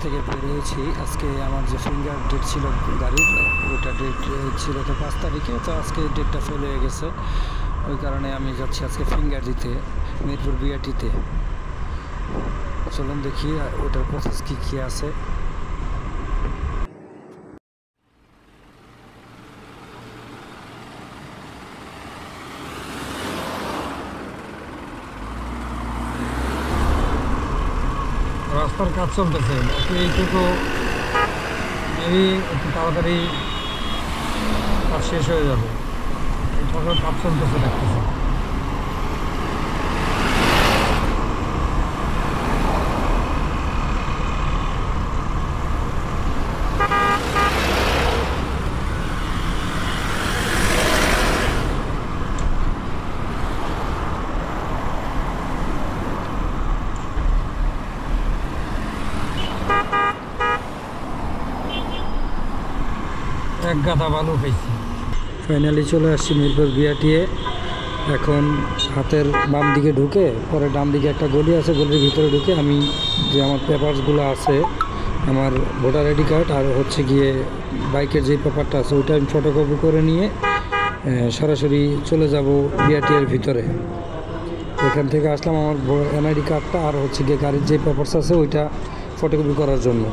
থেকে বের হয়েছি। আজকে আমার যে ফিঙ্গার ডেট ছিল গাড়ির, ওইটা ডেট ছিল তো 5 তারিখে, তো আজকে ডেটটা ফেল হয়ে গেছে। ওই কারণে আমি যাচ্ছি আজকে ফিঙ্গার দিতে মিরপুর বিআরটিতে। চলুন দেখি ওটার প্রসেস কী কী আছে। রাস্তার কাজ চলতেছে, এইটুকু মেবি একটু তাড়াতাড়ি কাজ শেষ হয়ে যাবে। এইটুকু কাজ চলতেছে দেখতেছি। এক গাদা বালু খাইছি। ফাইনালি চলে আসছি মিরপুর বিআরটিএ। এখন হাতের বাম দিকে ঢুকে পরে ডান দিকে একটা গলি আছে, গলির ভিতরে ঢুকে আমি যে আমার পেপারসগুলো আছে, আমার ভোটার আইডি কার্ড আর হচ্ছে গিয়ে বাইকের যে পেপারটা আছে ওইটা আমি ফটোকপি করে নিয়ে সরাসরি চলে যাব বিআরটিএর ভিতরে। এখান থেকে আসলাম আমার এনআইডি কার্ডটা আর হচ্ছে গিয়ে গাড়ির যে পেপারস আছে ওইটা ফটোকপি করার জন্য।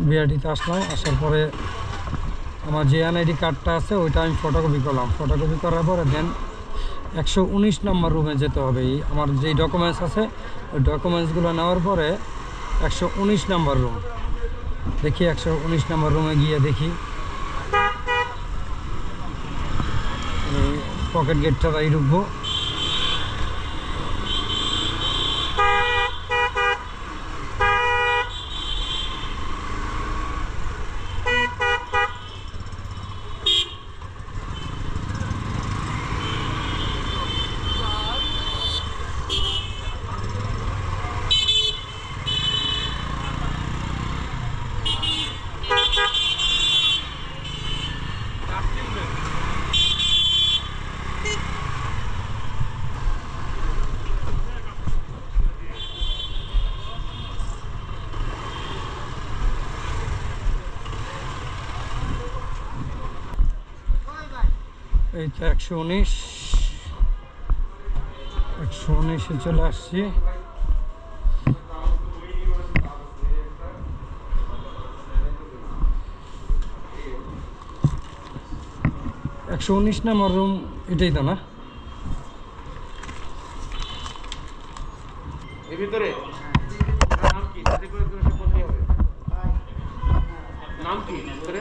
বিআরটিতে আসলাম, আসার পরে আমার যে এনআইডি কার্ডটা আছে ওইটা আমি ফটোকপি করলাম। ফটোকপি করার পরে দেন 119 নম্বর রুমে যেতে হবে। আমার যেই ডকুমেন্টস আছে ওই ডকুমেন্টসগুলো নেওয়ার পরে 119 নম্বর রুম। দেখি 119 নম্বর রুমে গিয়ে দেখি পকেট গেটটা তাই ঢুকবো। এই তো 119-এ চলে আসছি। নম্বর রুম এটাই তো না? এর ভিতরে নাম কি? নাম কি ভিতরে?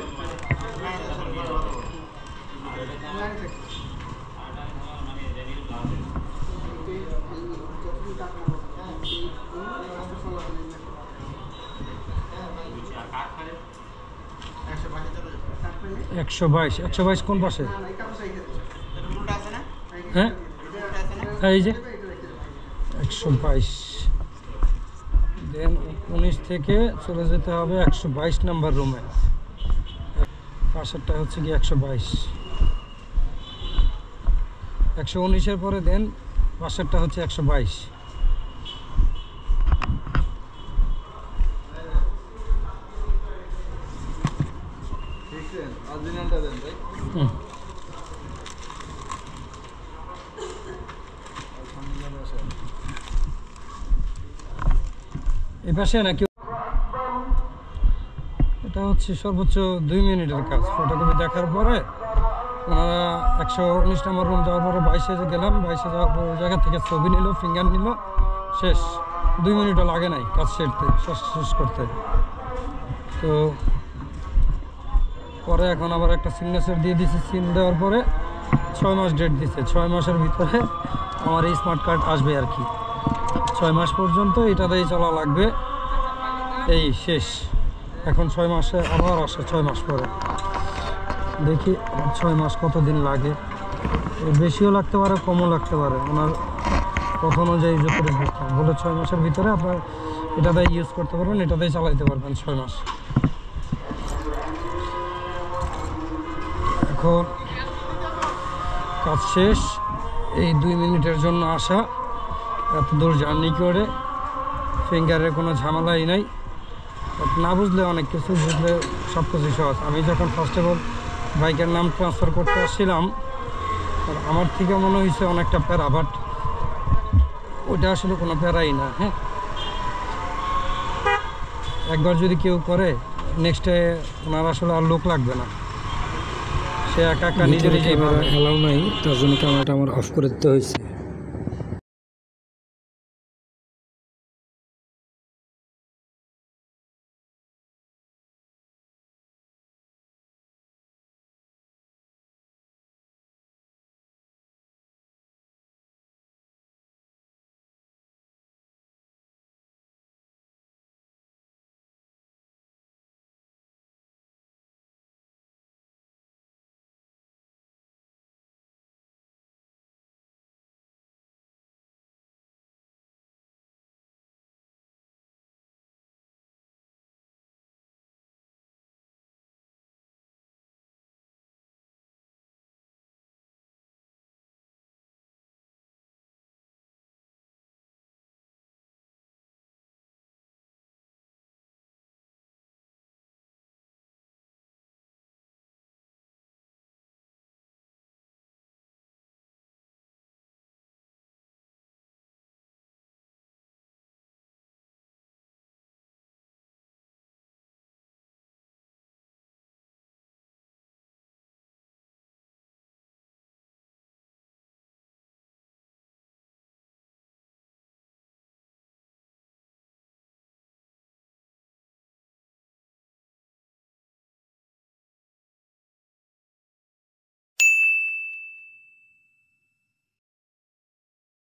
একশো বাইশ কোন পাশে? হ্যাঁ এই যে 122। দেন 19 থেকে চলে যেতে হবে 122 নম্বর রুমে। পাশেরটা হচ্ছে কি 122। 119-এর পরে দেন পাশেরটা হচ্ছে 122। এই পাশে নাকি? এটা হচ্ছে সর্বোচ্চ 2 মিনিটের কাজ। ফটোকপি দেখার পরে ওনারা 119 নম্বর রুম যাওয়ার পরে 22-এ গেলাম। 22-এ যাওয়ার পর ওই জায়গা থেকে ছবি নিল, ফিঙ্গার নিল, শেষ। 2 মিনিটও লাগে নাই কাজ শেষ করতে। তো পরে এখন আবার একটা সিগনেচার দিয়ে দিয়েছে। সিল দেওয়ার পরে 6 মাস ডেট দিচ্ছে। 6 মাসের ভিতরে আমার এই স্মার্ট কার্ড আসবে আর কি। 6 মাস পর্যন্ত এটাতেই চলা লাগবে। এই শেষ। এখন 6 মাসে আবার আসে 6 মাস পরে। দেখি 6 মাস কতদিন লাগে। বেশিও লাগতে পারে, কমও লাগতে পারে। ওনার কথা অনুযায়ী বলে 6 মাসের ভিতরে আপনার এটাতে ইউজ করতে পারবেন, এটাতেই চালাইতে পারবেন 6 মাস। এখন কাজ শেষ। এই 2 মিনিটের জন্য আসা, এত দূর জার্নি করে, ফিঙ্গারের কোনো ঝামেলাই নাই। না বুঝলে অনেক কিছু, বুঝলে সব কিছু সহজ। আমি যখন ফার্স্ট অফ অল বাইকের নাম ট্রান্সফার করতে আসছিলাম, আমার থেকে মনে হয়েছে অনেকটা প্যারা, বাট ওইটা আসলে কোনো প্যারাই না। হ্যাঁ, একবার যদি কেউ করে নেক্সটে ওনার আসলে আর লোক লাগবে না, সে একা একা নিজে নিজেই ক্যামেরা এলাও নাই, তার জন্য ক্যামেরাটা আমার অফ করে দিতে হয়েছে।